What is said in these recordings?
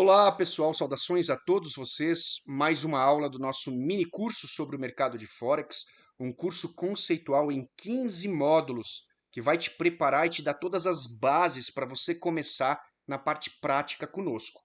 Olá, pessoal, saudações a todos vocês. Mais uma aula do nosso mini curso sobre o mercado de Forex, um curso conceitual em 15 módulos que vai te preparar e te dar todas as bases para você começar na parte prática conosco.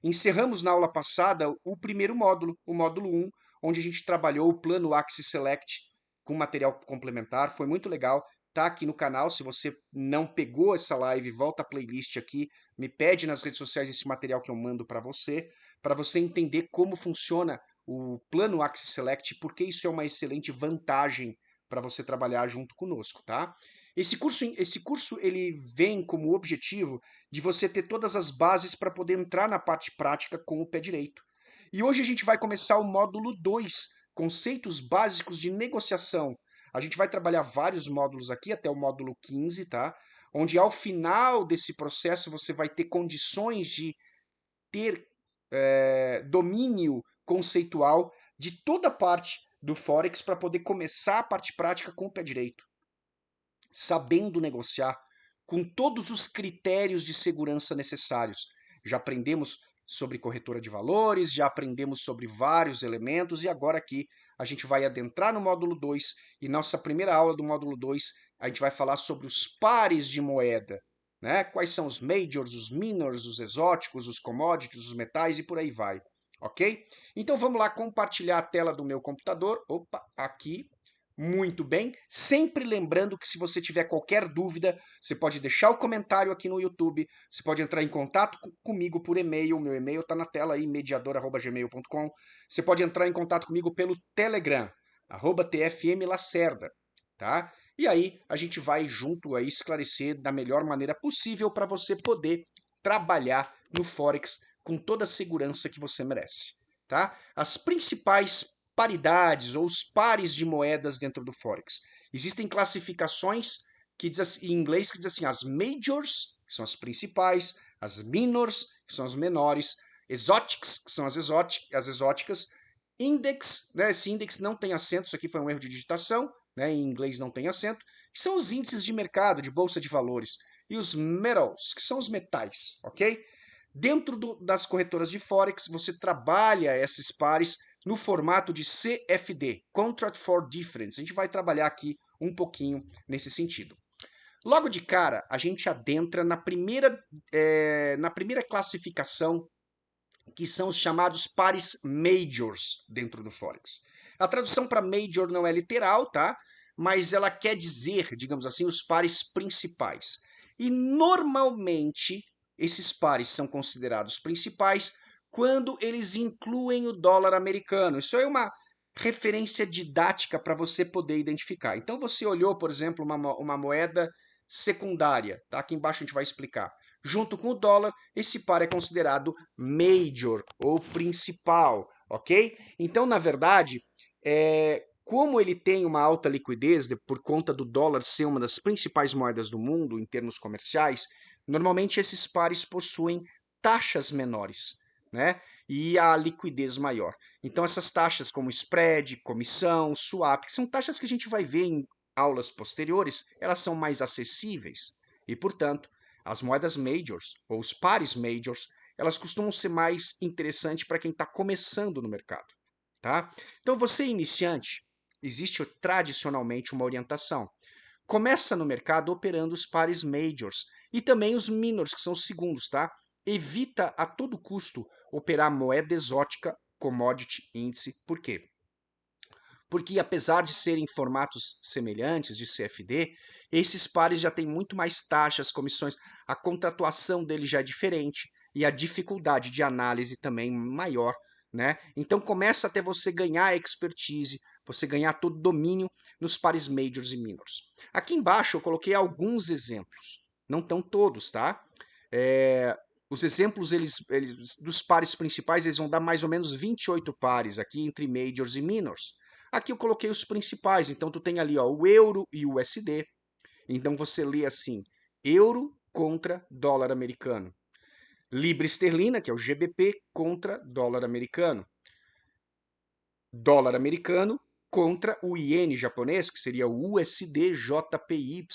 Encerramos na aula passada o primeiro módulo, o módulo 1, onde a gente trabalhou o plano Axis Select com material complementar. Foi muito legal. Tá aqui no canal. Se você não pegou essa live, volta a playlist aqui, me pede nas redes sociais esse material que eu mando para você entender como funciona o plano Axis Select, porque isso é uma excelente vantagem para você trabalhar junto conosco, tá? Esse curso ele vem como objetivo de você ter todas as bases para poder entrar na parte prática com o pé direito. E hoje a gente vai começar o módulo 2, conceitos básicos de negociação. A gente vai trabalhar vários módulos aqui, até o módulo 15, tá? Onde ao final desse processo você vai ter condições de ter domínio conceitual de toda a parte do Forex para poder começar a parte prática com o pé direito, sabendo negociar com todos os critérios de segurança necessários. Já aprendemos sobre corretora de valores, já aprendemos sobre vários elementos e agora aqui a gente vai adentrar no módulo 2 e nossa primeira aula do módulo 2 a gente vai falar sobre os pares de moeda, né? Quais são os majors, os minors, os exóticos, os commodities, os metais e por aí vai, ok? Então vamos lá compartilhar a tela do meu computador, opa, aqui, muito bem, sempre lembrando que se você tiver qualquer dúvida, você pode deixar o comentário aqui no YouTube, você pode entrar em contato comigo por e-mail, meu e-mail está na tela aí, mediador@gmail.com. Você pode entrar em contato comigo pelo Telegram, @tfmlacerda, tá? E aí a gente vai junto aí esclarecer da melhor maneira possível para você poder trabalhar no Forex com toda a segurança que você merece, tá? As principais paridades ou os pares de moedas dentro do Forex. Existem classificações que diz assim, em inglês que diz assim, as majors, que são as principais, as minors, que são as menores, exotics, que são as exóticas, index, né, esse index não tem acento, isso aqui foi um erro de digitação, né, em inglês não tem acento, que são os índices de mercado, de bolsa de valores, e os metals, que são os metais, ok? Dentro das corretoras de Forex, você trabalha esses pares no formato de CFD, Contract for Difference. A gente vai trabalhar aqui um pouquinho nesse sentido. Logo de cara, a gente adentra na primeira classificação, que são os chamados pares majors dentro do Forex. A tradução para major não é literal, tá? Mas ela quer dizer, digamos assim, os pares principais. E normalmente esses pares são considerados principais quando eles incluem o dólar americano. Isso é uma referência didática para você poder identificar. Então você olhou, por exemplo, uma moeda secundária, tá? Aqui embaixo a gente vai explicar. Junto com o dólar, esse par é considerado major ou principal, ok? Então, na verdade, como ele tem uma alta liquidez por conta do dólar ser uma das principais moedas do mundo em termos comerciais, normalmente esses pares possuem taxas menores, né? E a liquidez maior. Então, essas taxas como spread, comissão, swap, que são taxas que a gente vai ver em aulas posteriores, elas são mais acessíveis e, portanto, as moedas majors, ou os pares majors, elas costumam ser mais interessantes para quem está começando no mercado, tá? Então, você iniciante, existe tradicionalmente uma orientação. Começa no mercado operando os pares majors e também os minors, que são os segundos, tá? Evita a todo custo operar moeda exótica, commodity, índice. Por quê? Porque apesar de serem formatos semelhantes de CFD, esses pares já têm muito mais taxas, comissões, a contratuação dele já é diferente e a dificuldade de análise também maior, né? Então começa até você ganhar expertise, você ganhar todo domínio nos pares majors e minors. Aqui embaixo eu coloquei alguns exemplos, não estão todos, tá? Os exemplos dos pares principais eles vão dar mais ou menos 28 pares aqui entre majors e minors. Aqui eu coloquei os principais, então tu tem ali ó, o euro e o USD. Então você lê assim, euro contra dólar americano. Libra esterlina, que é o GBP, contra dólar americano. Dólar americano contra o iene japonês, que seria o USD JPY.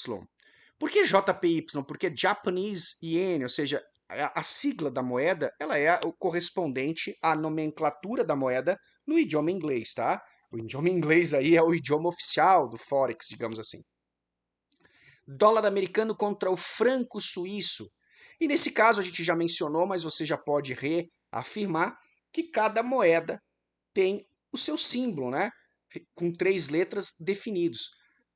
Por que JPY? Porque Japanese Yen, ou seja, a sigla da moeda, ela é o correspondente à nomenclatura da moeda no idioma inglês, tá? O idioma inglês aí é o idioma oficial do Forex, digamos assim. Dólar americano contra o franco suíço. E nesse caso a gente já mencionou, mas você já pode reafirmar que cada moeda tem o seu símbolo, né? Com 3 letras definidos.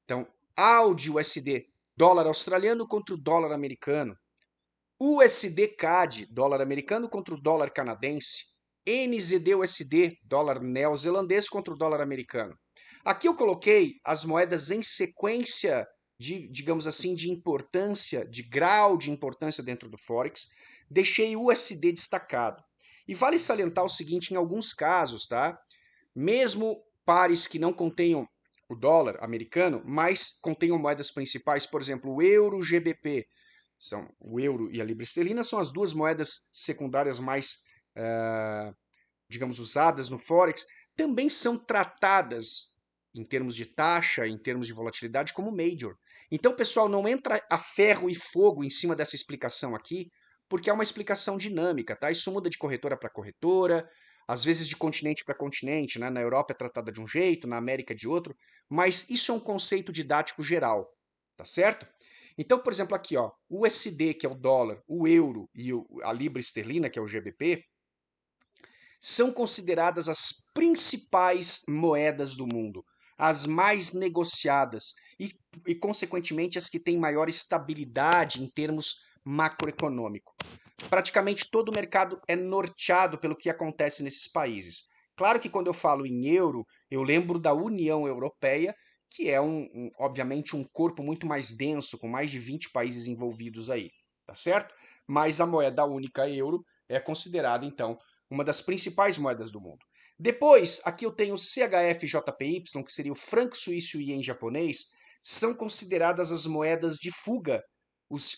Então, AUD USD, dólar australiano contra o dólar americano. USD CAD, dólar americano contra o dólar canadense. NZD USD, dólar neozelandês contra o dólar americano. Aqui eu coloquei as moedas em sequência de, digamos assim, de importância, de grau de importância dentro do Forex. Deixei o USD destacado. E vale salientar o seguinte, em alguns casos, tá? Mesmo pares que não contenham o dólar americano, mas contenham moedas principais, por exemplo, o euro GBP, são o euro e a libra esterlina são as duas moedas secundárias mais, digamos, usadas no Forex, também são tratadas em termos de taxa, em termos de volatilidade, como major. Então, pessoal, não entra a ferro e fogo em cima dessa explicação aqui, porque é uma explicação dinâmica, tá? Isso muda de corretora para corretora, às vezes de continente para continente, né? Na Europa é tratada de um jeito, na América de outro, mas isso é um conceito didático geral, tá certo? Então, por exemplo, aqui, ó, o USD, que é o dólar, o euro e a libra esterlina, que é o GBP, são consideradas as principais moedas do mundo, as mais negociadas e consequentemente, as que têm maior estabilidade em termos macroeconômico. Praticamente todo o mercado é norteado pelo que acontece nesses países. Claro que quando eu falo em euro, eu lembro da União Europeia, que é, obviamente, um corpo muito mais denso, com mais de 20 países envolvidos aí, tá certo? Mas a moeda única euro é considerada, então, uma das principais moedas do mundo. Depois, aqui eu tenho o CHF-JPY, que seria o franco suíço e ien japonês, são consideradas as moedas de fuga,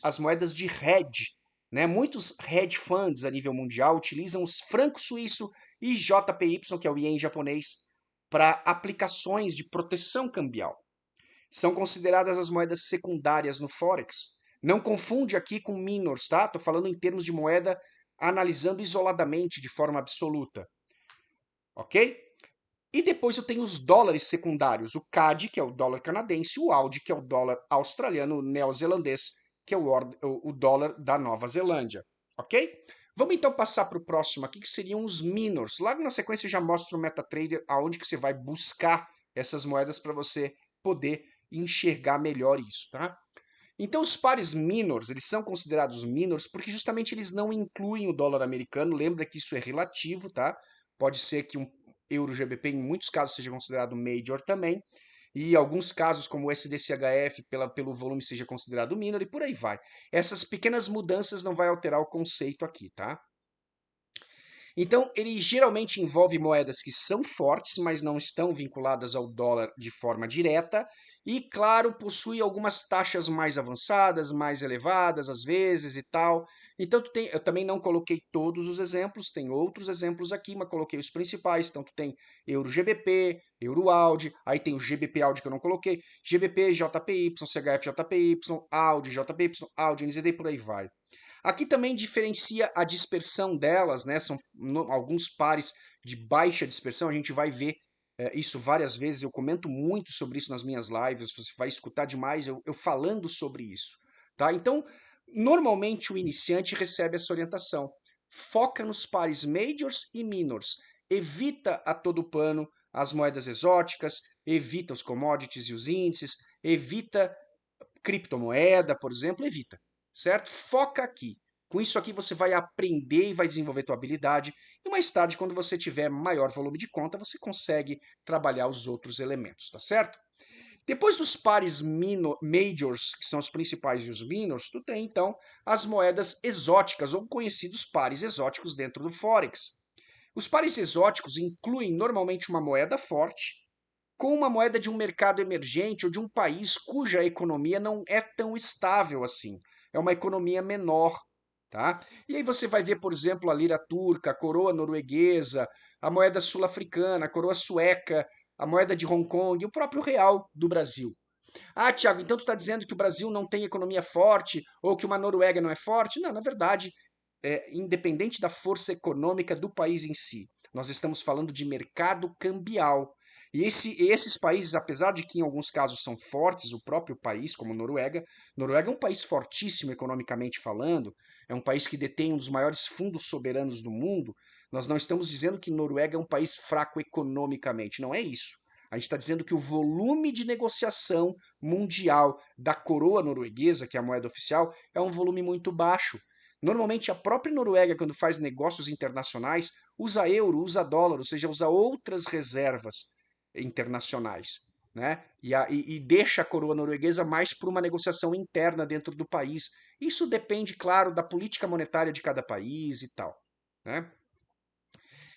as moedas de hedge, né? Muitos hedge funds a nível mundial utilizam os franco suíço e JPY, que é o ien japonês, para aplicações de proteção cambial. São consideradas as moedas secundárias no Forex. Não confunde aqui com minors, tá? Estou falando em termos de moeda analisando isoladamente, de forma absoluta. Ok? E depois eu tenho os dólares secundários, o CAD, que é o dólar canadense, o AUD, que é o dólar australiano, o neozelandês, que é o dólar da Nova Zelândia. Ok? Vamos então passar para o próximo aqui, que seriam os minors. Logo na sequência eu já mostro o MetaTrader, aonde que você vai buscar essas moedas para você poder enxergar melhor isso, tá? Então os pares minors, eles são considerados minors porque justamente eles não incluem o dólar americano. Lembra que isso é relativo, tá? Pode ser que um euro GBP em muitos casos seja considerado major também, e alguns casos como o SDCHF pelo volume seja considerado minor e por aí vai. Essas pequenas mudanças não vai alterar o conceito aqui, tá? Então, ele geralmente envolve moedas que são fortes, mas não estão vinculadas ao dólar de forma direta. E, claro, possui algumas taxas mais avançadas, mais elevadas às vezes e tal. Então, eu também não coloquei todos os exemplos, tem outros exemplos aqui, mas coloquei os principais. Então, tu tem Euro GBP, Euro AUD, aí tem o GBP AUD que eu não coloquei, GBP, JPY, CHF JPY, AUD, JPY, AUD, NZD e por aí vai. Aqui também diferencia a dispersão delas, né? São alguns pares de baixa dispersão, a gente vai ver isso várias vezes, eu comento muito sobre isso nas minhas lives, você vai escutar demais eu falando sobre isso, tá? Então, normalmente o iniciante recebe essa orientação. Foca nos pares majors e minors, evita a todo pano as moedas exóticas, evita os commodities e os índices, evita criptomoeda, por exemplo, evita, certo? Foca aqui. Com isso aqui você vai aprender e vai desenvolver tua habilidade e mais tarde, quando você tiver maior volume de conta, você consegue trabalhar os outros elementos, tá certo? Depois dos pares majors, que são os principais e os minors, tu tem então as moedas exóticas ou conhecidos pares exóticos dentro do Forex. Os pares exóticos incluem normalmente uma moeda forte, com uma moeda de um mercado emergente ou de um país cuja economia não é tão estável assim. É uma economia menor, tá? E aí você vai ver, por exemplo, a lira turca, a coroa norueguesa, a moeda sul-africana, a coroa sueca, a moeda de Hong Kong e o próprio real do Brasil. Ah, Tiago, então tu está dizendo que o Brasil não tem economia forte ou que uma Noruega não é forte? Não, na verdade, independente da força econômica do país em si. Nós estamos falando de mercado cambial. E esses países, apesar de que em alguns casos são fortes, o próprio país, como Noruega é um país fortíssimo economicamente falando, é um país que detém um dos maiores fundos soberanos do mundo. Nós não estamos dizendo que Noruega é um país fraco economicamente, não é isso. A gente está dizendo que o volume de negociação mundial da coroa norueguesa, que é a moeda oficial, é um volume muito baixo. Normalmente, a própria Noruega, quando faz negócios internacionais, usa euro, usa dólar, ou seja, usa outras reservas internacionais, né? E deixa a coroa norueguesa mais para uma negociação interna dentro do país. Isso depende, claro, da política monetária de cada país e tal, né?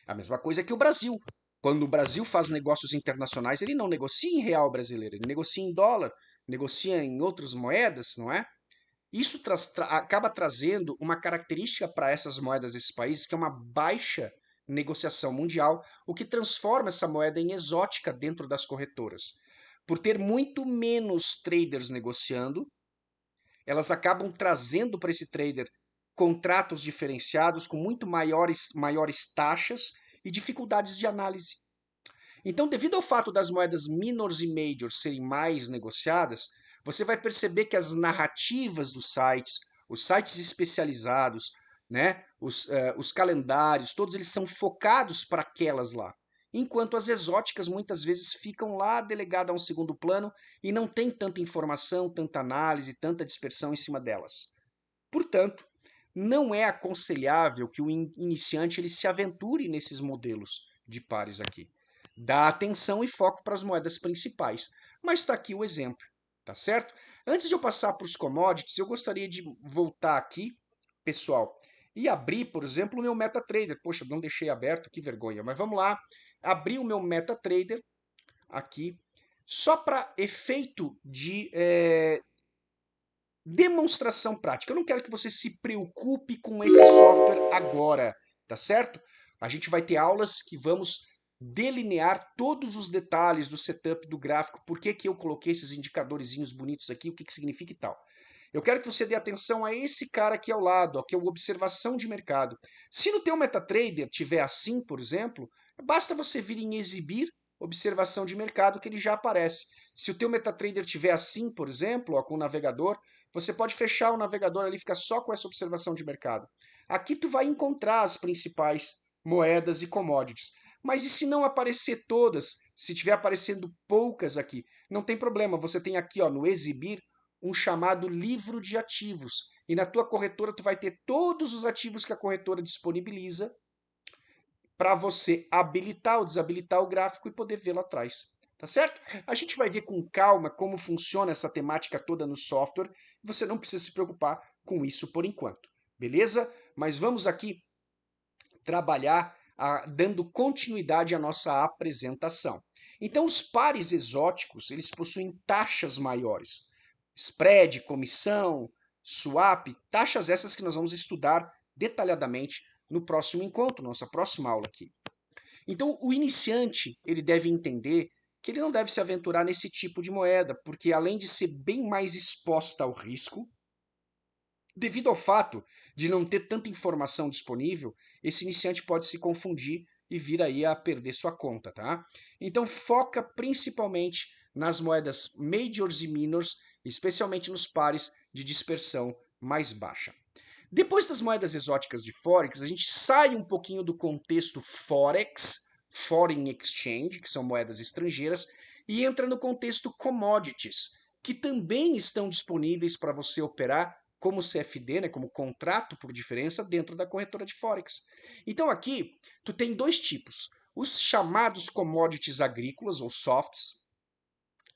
A mesma coisa que o Brasil. Quando o Brasil faz negócios internacionais, ele não negocia em real brasileiro, ele negocia em dólar, negocia em outras moedas, não é? Isso acaba trazendo uma característica para essas moedas desses países, que é uma baixa negociação mundial, o que transforma essa moeda em exótica dentro das corretoras. Por ter muito menos traders negociando, elas acabam trazendo para esse trader contratos diferenciados com muito maiores taxas e dificuldades de análise. Então, devido ao fato das moedas minors e majors serem mais negociadas, você vai perceber que as narrativas dos sites, os sites especializados, né, os calendários, todos eles são focados para aquelas lá. Enquanto as exóticas muitas vezes ficam lá delegadas a um segundo plano e não tem tanta informação, tanta análise, tanta dispersão em cima delas. Portanto, não é aconselhável que o iniciante ele se aventure nesses modelos de pares aqui. Dá atenção e foco para as moedas principais. Mas está aqui o exemplo, tá certo? Antes de eu passar para os commodities, eu gostaria de voltar aqui, pessoal, e abrir, por exemplo, o meu MetaTrader. Poxa, não deixei aberto, que vergonha. Mas vamos lá, abrir o meu MetaTrader aqui, só para efeito de demonstração prática. Eu não quero que você se preocupe com esse software agora, tá certo? A gente vai ter aulas que vamos delinear todos os detalhes do setup do gráfico, por que eu coloquei esses indicadorzinhos bonitos aqui, o que significa e tal. Eu quero que você dê atenção a esse cara aqui ao lado, ó, que é o observação de mercado. Se no teu MetaTrader tiver assim, por exemplo, basta você vir em exibir observação de mercado que ele já aparece. Se o teu MetaTrader tiver assim, por exemplo, ó, com o navegador, você pode fechar o navegador ali e ficar só com essa observação de mercado. Aqui tu vai encontrar as principais moedas e commodities. Mas e se não aparecer todas? Se tiver aparecendo poucas aqui, não tem problema. Você tem aqui, ó, no exibir um chamado livro de ativos. E na tua corretora tu vai ter todos os ativos que a corretora disponibiliza para você habilitar ou desabilitar o gráfico e poder ver lá atrás. Tá certo? A gente vai ver com calma como funciona essa temática toda no software. Você não precisa se preocupar com isso por enquanto. Beleza? Mas vamos aqui trabalhar dando continuidade à nossa apresentação. Então, os pares exóticos, eles possuem taxas maiores. Spread, comissão, swap, taxas essas que nós vamos estudar detalhadamente no próximo encontro, nossa próxima aula aqui. Então, o iniciante, ele deve entender que ele não deve se aventurar nesse tipo de moeda, porque além de ser bem mais exposta ao risco, devido ao fato de não ter tanta informação disponível, esse iniciante pode se confundir e vir aí a perder sua conta, tá? Então foca principalmente nas moedas majors e minors, especialmente nos pares de dispersão mais baixa. Depois das moedas exóticas de Forex, a gente sai um pouquinho do contexto Forex, Foreign Exchange, que são moedas estrangeiras, e entra no contexto Commodities, que também estão disponíveis para você operar como CFD, né, como contrato por diferença, dentro da corretora de Forex. Então aqui, tu tem dois tipos, os chamados commodities agrícolas, ou softs,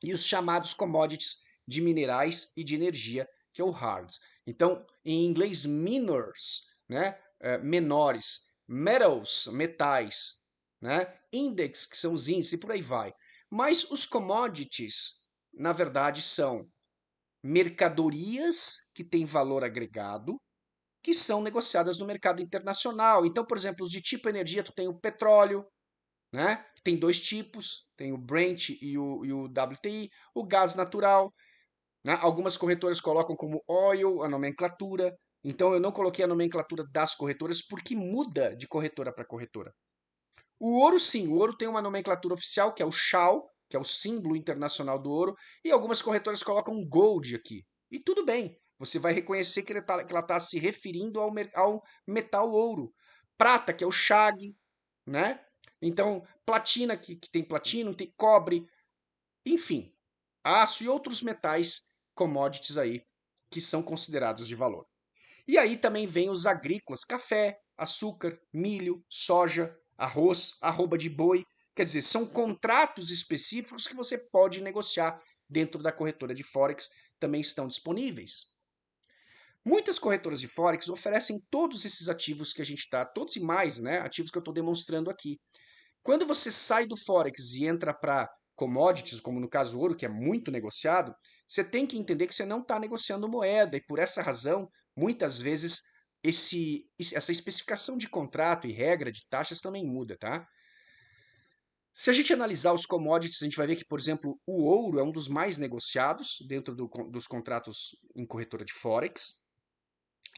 e os chamados commodities de minerais e de energia, que é o hard. Então, em inglês, minors, né, menores, metals, metais, né, index, que são os índices, e por aí vai. Mas os commodities, na verdade, são mercadorias que têm valor agregado, que são negociadas no mercado internacional. Então, por exemplo, os de tipo energia, tu tem o petróleo, né? Tem dois tipos, tem o Brent e o WTI, o gás natural, né? Algumas corretoras colocam como oil a nomenclatura, Então eu não coloquei a nomenclatura das corretoras porque muda de corretora para corretora. O ouro, sim, o ouro tem uma nomenclatura oficial, que é o SHAL, que é o símbolo internacional do ouro, e algumas corretoras colocam Gold aqui. E tudo bem, você vai reconhecer que ela tá se referindo ao metal ouro. Prata, que é o SHAG, né? Então, platina, que tem platino, tem cobre, enfim, aço e outros metais, commodities aí, que são considerados de valor. E aí também vem os agrícolas, café, açúcar, milho, soja, arroz, arroba de boi. Quer dizer, são contratos específicos que você pode negociar dentro da corretora de Forex, também estão disponíveis. Muitas corretoras de Forex oferecem todos esses ativos que a gente está, todos e mais, né? Ativos que eu estou demonstrando aqui. Quando você sai do Forex e entra para commodities, como no caso o ouro, que é muito negociado, você tem que entender que você não está negociando moeda e por essa razão, muitas vezes, essa especificação de contrato e regra de taxas também muda, tá? Se a gente analisar os commodities, a gente vai ver que, por exemplo, o ouro é um dos mais negociados dentro dos contratos em corretora de Forex.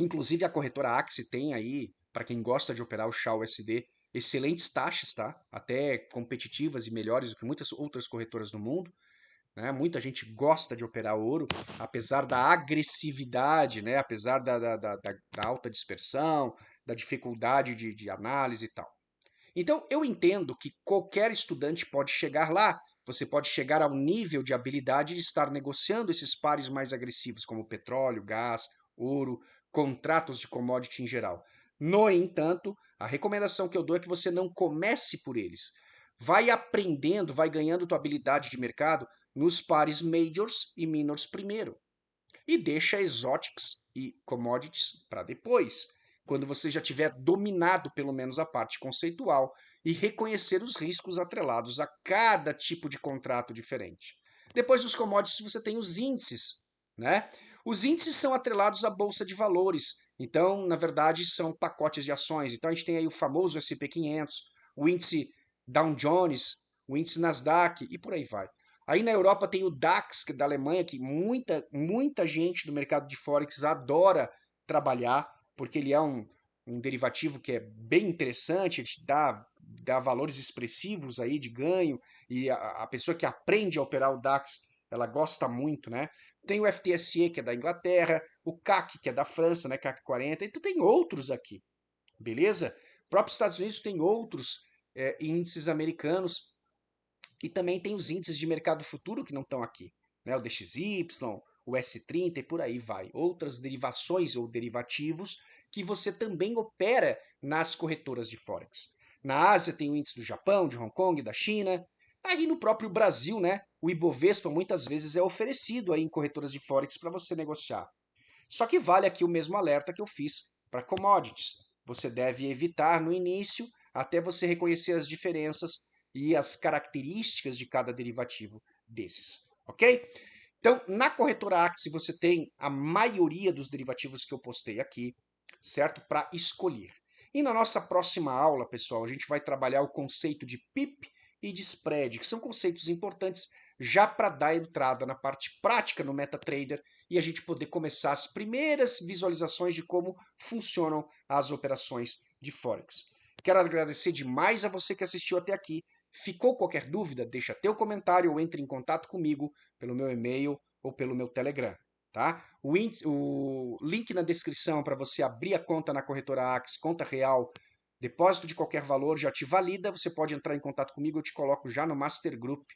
Inclusive a corretora Axie tem aí, para quem gosta de operar o SHA-USD, excelentes taxas, tá? Até competitivas e melhores do que muitas outras corretoras no mundo. Né? Muita gente gosta de operar ouro, apesar da agressividade, né? Apesar da alta dispersão, da dificuldade de análise e tal. Então, eu entendo que qualquer estudante pode chegar lá. Você pode chegar ao nível de habilidade de estar negociando esses pares mais agressivos, como petróleo, gás, ouro, contratos de commodity em geral. No entanto, a recomendação que eu dou é que você não comece por eles. Vai aprendendo, vai ganhando tua habilidade de mercado nos pares majors e minors primeiro. E deixa exotics e commodities para depois, quando você já tiver dominado pelo menos a parte conceitual e reconhecer os riscos atrelados a cada tipo de contrato diferente. Depois dos commodities você tem os índices, né? Os índices são atrelados à bolsa de valores, então na verdade são pacotes de ações. Então a gente tem aí o famoso S&P 500, o índice Dow Jones, o índice Nasdaq e por aí vai. Aí na Europa tem o DAX, que é da Alemanha, que muita gente do mercado de Forex adora trabalhar, porque ele é um derivativo que é bem interessante, ele te dá valores expressivos aí de ganho, e a pessoa que aprende a operar o DAX, ela gosta muito, né? Tem o FTSE, que é da Inglaterra, o CAC, que é da França, né? CAC 40, então tem outros aqui, beleza? O próprio Estados Unidos tem outros índices americanos, e também tem os índices de mercado futuro que não estão aqui, né? O DXY, o S30 e por aí vai. Outras derivações ou derivativos que você também opera nas corretoras de Forex. Na Ásia tem o índice do Japão, de Hong Kong, da China. Aí no próprio Brasil, né? O Ibovespa muitas vezes é oferecido aí em corretoras de Forex para você negociar. Só que vale aqui o mesmo alerta que eu fiz para commodities. Você deve evitar no início até você reconhecer as diferenças e as características de cada derivativo desses, ok? Então, na corretora Axie você tem a maioria dos derivativos que eu postei aqui, certo? Para escolher. E na nossa próxima aula, pessoal, a gente vai trabalhar o conceito de PIP e de spread, que são conceitos importantes já para dar entrada na parte prática no MetaTrader e a gente poder começar as primeiras visualizações de como funcionam as operações de Forex. Quero agradecer demais a você que assistiu até aqui. Ficou qualquer dúvida? Deixa teu comentário ou entre em contato comigo pelo meu e-mail ou pelo meu Telegram. Tá? O link na descrição para você abrir a conta na corretora Axie, conta real, depósito de qualquer valor, já te valida. Você pode entrar em contato comigo, eu te coloco já no Master Group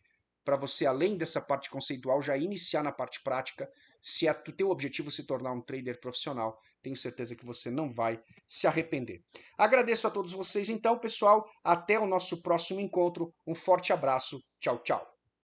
para você, além dessa parte conceitual, já iniciar na parte prática. Se é o teu objetivo se tornar um trader profissional, tenho certeza que você não vai se arrepender. Agradeço a todos vocês, então, pessoal. Até o nosso próximo encontro. Um forte abraço. Tchau, tchau.